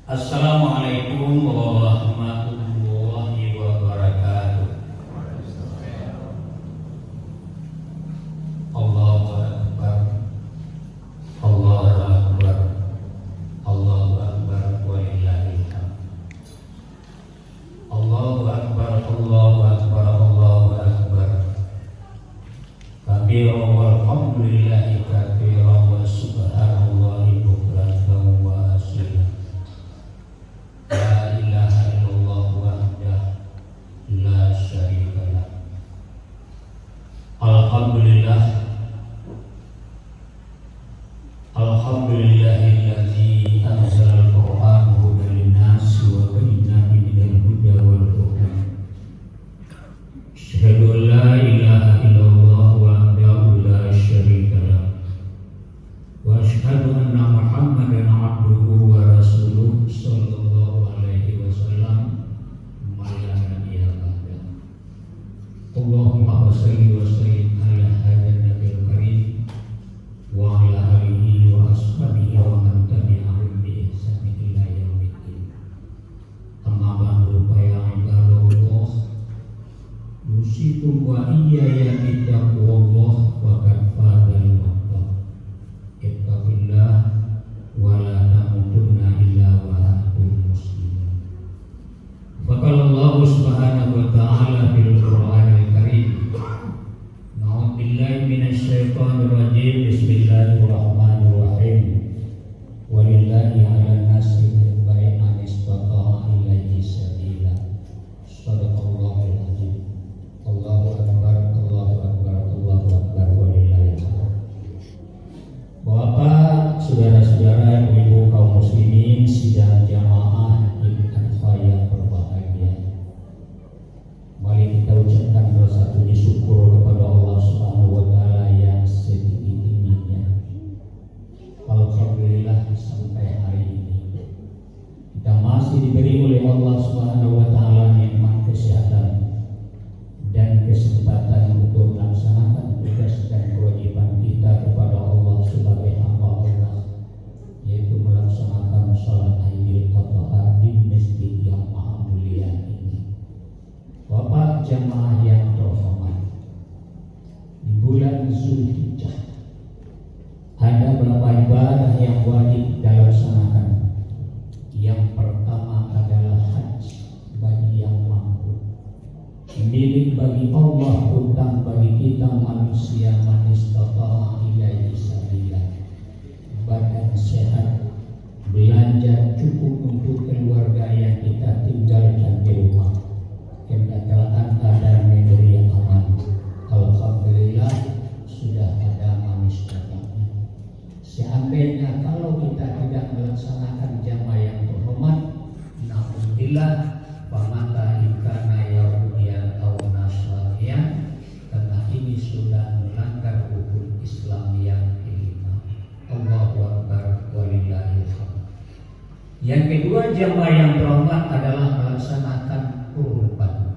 Assalamualaikum warahmatullahi wabarakatuh. Allahu Akbar, Allahu Akbar, Allahu Akbar, walillahil hamd. Allahu Akbar, Allahu Akbar, Allahu Akbar. Kabiran walhamdulillahi katsiran wa subhanallahi bukratan wa asila. La ilaha illallah wahdah la syarika lah. Alhamdulillah, alhamdulillahilladzi anzala al-Qur'ana hudan lin-nasi wa bayyinatin minal huda wal furqan. Asyhadu an la ilaha illallah wahdahu la syarika lah. Wa asyhadu anna Muhammadan abduhu wa rasuluh sallallahu alaihi wasallam la nabiyya ba'dahu. Allahumma shalli wa sallim ala hadzal nabiyil karim wa ala alihi wa ashabihi wa man tabi'ahum bi ihsan ila yaumiddin. Amma ba'du fa ya ibadallah, yusikum wa iyaya bittaqwallah wa qad fadal muttaq. Ittaqillah wa la tamutunna illa wa antum muslimun. Faqala Allah subhanahu wa ta'ala fil Qur'anil Karim. Na'udzu billahi minasy syaithanir rajim. Bismillahirrahmanirrahim. Walillahi 'alan nasi hajjul baiti man istata'a ilaihi sabila. Shadaqallahul azim. Allahu akbar, Allahu akbar, Allahu akbar, walillahil hamd. Bapak, saudara-saudara, ibu kaum muslimin sidang jamaah Idul Adha yang berbahagia. Mari kita ucapkan doa puji syukur kepada Allah Subhanahu wa taala yang setinggi-tingginya. Alhamdulillah sampai hari ini kita masih diberi oleh Allah Subhanahu wa taala nikmat kesehatan dan kesempatan untuk melaksanakan tugas dan kewajiban kita kepada Allah sebagai hamba Allah, yaitu melaksanakan salat Idul Adha di masjid yang maha mulia ini. Bapak jamaah yang terhormat, di bulan Zulhijjah ada beberapa ibadah yang wajib kita laksanakan. Yang pertama adalah haji bagi yang mampu, milik bagi Allah, hutang bagi kita manusia, man istata'a ilaihi sabila. Badan sehat, belanja cukup untuk keluarga yang kita tinggalkan di rumah, kendaraan ada negeri yang aman. Alhamdulillah sudah ada manusia. Seandainya kalau kita tidak melaksanakan jamaah yang terhormat, naudzubillah, pamata ikana yahudiyan atau nasraniyan, karena ini sudah melanggar hukum Islam yang kelima. Allahu akbar, walillahil hamd. Yang kedua jamaah yang terhormat adalah melaksanakan kurban.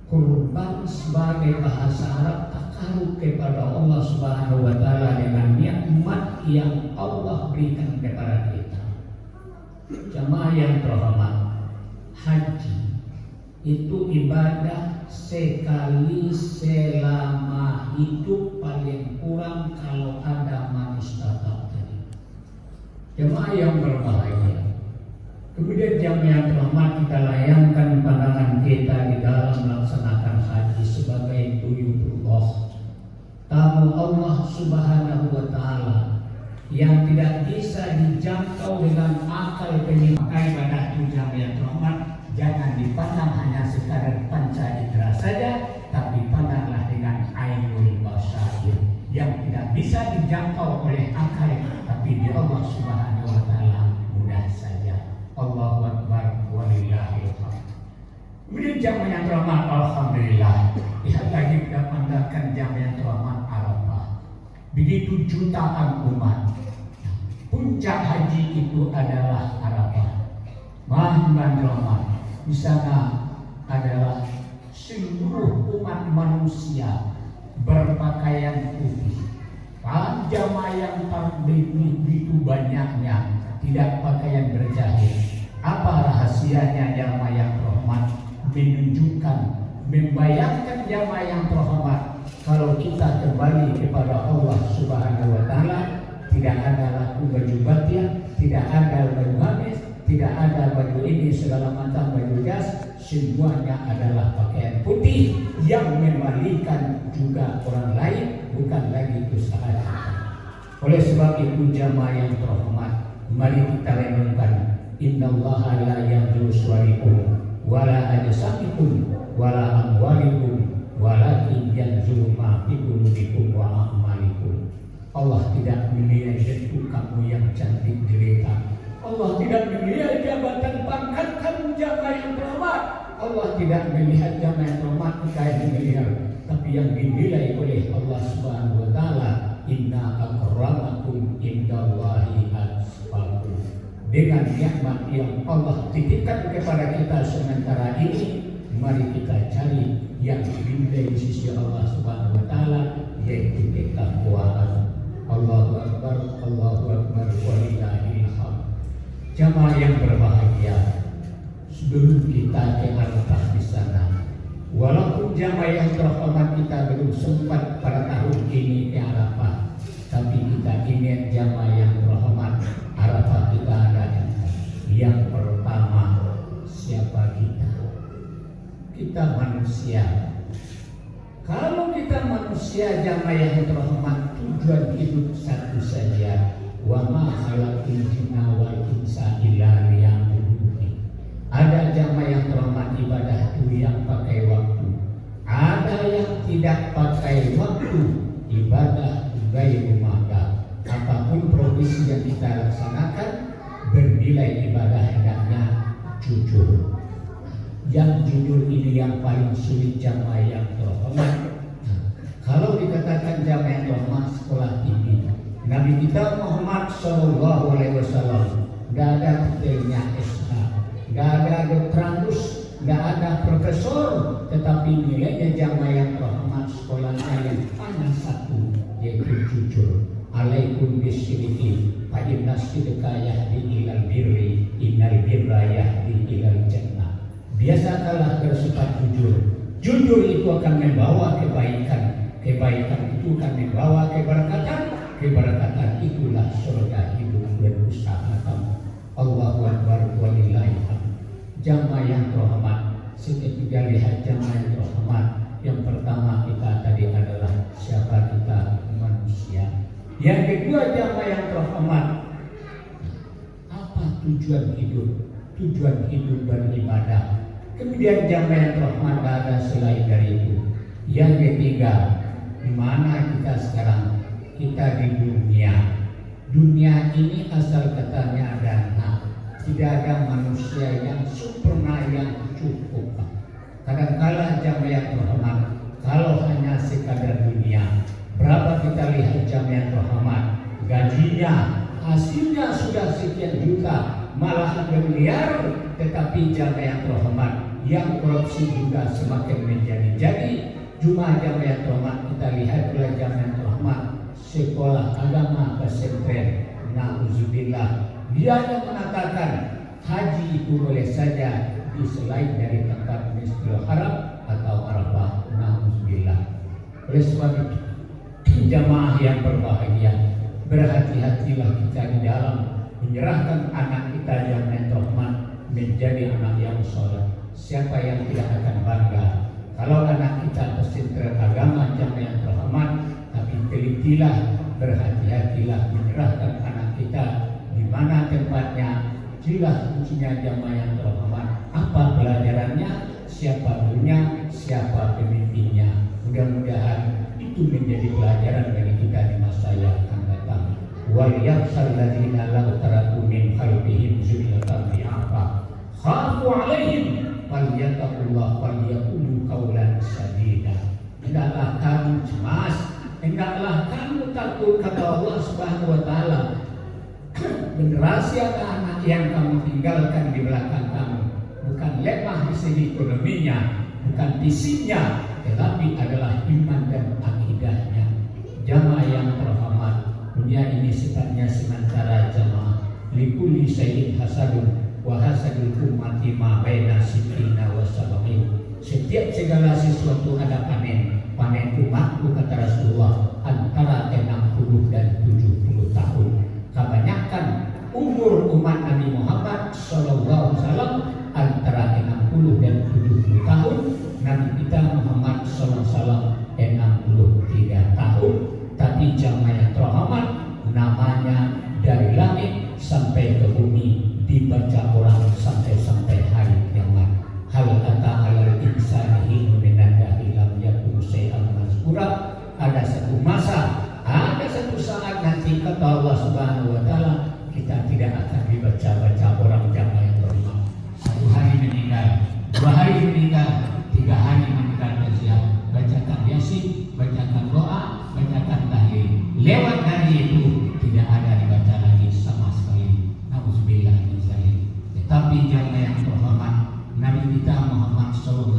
Kurban sebagai bahasa Arab takarub kepada Allah Subhanahu wa taala dengan nikmat yang Allah berikan kepada kita. Jamaah yang terhormat, haji itu ibadah sekali selama hidup, paling kurang kalau ada manusia tadi. Jamaah yang berbahagia. Kemudian jamaah yang terhormat, kita layangkan pandangan kita di dalam melaksanakan haji sebagai duyufullah, tamu Allah Subhanahu wa taala yang tidak bisa dijangkau dengan akal penyimpangan. Ibadah jamaah yang terhormat jangan dipandang hanya sekadar panca indera saja, tapi pandanglah dengan ainul basair yang tidak bisa dijangkau oleh akal, tapi di Allah Subhanahu wa taala mudah saja. Allahu akbar, walillahil hamd. Kemudian jamaah yang terhormat, alhamdulillah, lihat lagi kita pandangkan jamaah yang terhormat Arafah. Begitu jutaan umat, puncak haji itu adalah Arafah. Mahman terhormat, di sana adalah seluruh umat manusia berpakaian putih, Jamaah yang begitu banyaknya tidak pakaian berjahit. Apa rahasianya jamaah yang terhormat? Menunjukkan, membayangkan jamaah yang terhormat kalau kita kembali kepada Allah Subhanahu wa Ta'ala, tidak ada laku baju batik, tidak ada baju gamis, tidak ada baju ini segala macam baju jas, semuanya adalah pakaian putih yang memalikan juga orang lain, bukan lagi usaha kita. Oleh sebab itu jamaah yang terhormat, mari kita renungkan, innallaha la yanzuru suwarikum wala ajsamikum wala amwalikum walakin yanzuru ma fi qulubikum wa a'malikum. Allah tidak melihat bentuk kamu yang cantik jelita. Allah tidak melihat jabatan pangkat kamu jamaah yang terhormat. Allah tidak melihat jamaah yang terhormat kayak miliar, tapi yang dinilai oleh Allah Subhanahu wa Ta'ala, inna akramakum indallahi atqakum. Dengan nikmat yang Allah titipkan kepada kita sementara ini, mari kita cari yang dinilai di sisi Allah Subhanahu wa Ta'ala, yaitu ketakwaan. Allahu Akbar, Allahu Akbar, walillahil hamd. Jamaah yang berbahagia, sebelum kita ke Arafah di sana, walaupun jamaah yang terhormat kita belum sempat pada tahun ini ke Arafah, tapi kita ingat jamaah yang terhormat, Arafah kita ada. Yang pertama, siapa kita? Kita manusia. Kalau kita manusia jamaah yang terhormat, tujuan hidup satu saja, wa ma khalaqtul jinna wal insa illa liya'budun. Ada jamaah yang terhormat ibadah itu yang pakai waktu. Ada yang tidak pakai waktu, ibadah ghairu maqdar. Apapun profesi yang kita laksanakan, bernilai ibadah hendaknya jujur. Yang jujur ini yang paling sulit jamaah yang terhormat. Kalau dikatakan jamaah yang terhormat sekolah tinggi, Nabi kita Muhammad Sallallahu Alaihi Wasallam tidak ada titelnya SH, tidak ada doktoranus, tidak ada profesor, tetapi nilainya jamaah yang terhormat sekolahnya yang hanya satu, yaitu jujur. Alaikum bisyiriki fa inna sidqa yahdi ilal birri innal birra yahdi ilal jannah. Biasakanlah bersifat jujur. Jujur itu akan membawa kebaikan. Kebaikan itu akan membawa keberkatan. Keberkatan itulah surga hidup berusaha kamu. Allahu Akbar walillahil hamd. Jamaah yang terhormat, seketika lihat jamaah yang terhormat. Yang pertama kita tadi adalah siapa kita? Manusia. Yang kedua jamaah yang terhormat, apa tujuan hidup? Tujuan hidup beribadah. Kemudian jamaah yang terhormat ada selain dari itu. Yang ketiga, di mana kita sekarang? Kita di dunia. Dunia ini asal katanya dana. Tidak ada manusia yang sempurna yang cukup. Kadang-kala jamaah yang terhormat, kalau hanya sekadar dunia, berapa kita lihat jamaah yang terhormat, gajinya, hasilnya sudah sekian juta, malah miliar, tetapi jamaah yang terhormat, yang korupsi juga semakin menjadi-jadi. Jumlah jamaah yang terhormat kita lihat oleh jamaah yang terhormat, sekolah agama pesantren, na'udzubillah, dia yang mengatakan haji itu boleh saja di selain dari tempat Masjidil Haram atau Arafah, na'udzubillah. Oleh sebab itu, jamaah yang berbahagia, berhati-hatilah kita di dalam menyerahkan anak kita yang terhormat menjadi anak yang soleh. Siapa yang tidak akan bangga kalau anak kita pesantren agama jamaah yang terhormat? Tapi telitilah, berhati-hatilah menyerahkan anak kita di mana tempatnya. Jelas kuncinya jamaah yang terhormat. Apa pelajarannya? Siapa gurunya? Siapa pemimpinnya? Mudah-mudahan itu menjadi pelajaran bagi kita di masa yang akan datang. Wal yakhshal ladzina law taraku min khalfihim dzurriyyatan dhi'afa khafu 'alaihim falyattaqullah falyaqulu qawlan sadida. Hendaklah kamu cemas, hendaklah kamu takut kata Allah Subhanahu wa Ta'ala. Generasi anak-anak yang kamu tinggalkan di belakang kamu bukan lemah di segi ekonominya, bukan fisiknya, tetapi adalah iman dan akidahnya. Jamaah yang terhormat, sifatnya sementara jamaah. Likulli syai'in hasadun wa hasadul ummati ma baina sittina wa sab'in. Setiap segala sesuatu ada panen. Panen umatku kata Rasulullah antara 60 dan 70 tahun. Kebanyakan umur umat Nabi Muhammad sallallahu alaihi wasallam antara 60 dan 70 tahun. Nabi kita Muhammad sallallahu alaihi wasallam 63 tahun. Tapi jamaah yang terhormat, namanya dari langit sampai ke bumi dibaca orang sampai hari kiamat. Hal kata halal insani hinu minadahi lam yakun syai'an mazkura. Ada satu masa, ada satu saat nanti kata Allah Subhanahu wa taala kita tidak akan dibaca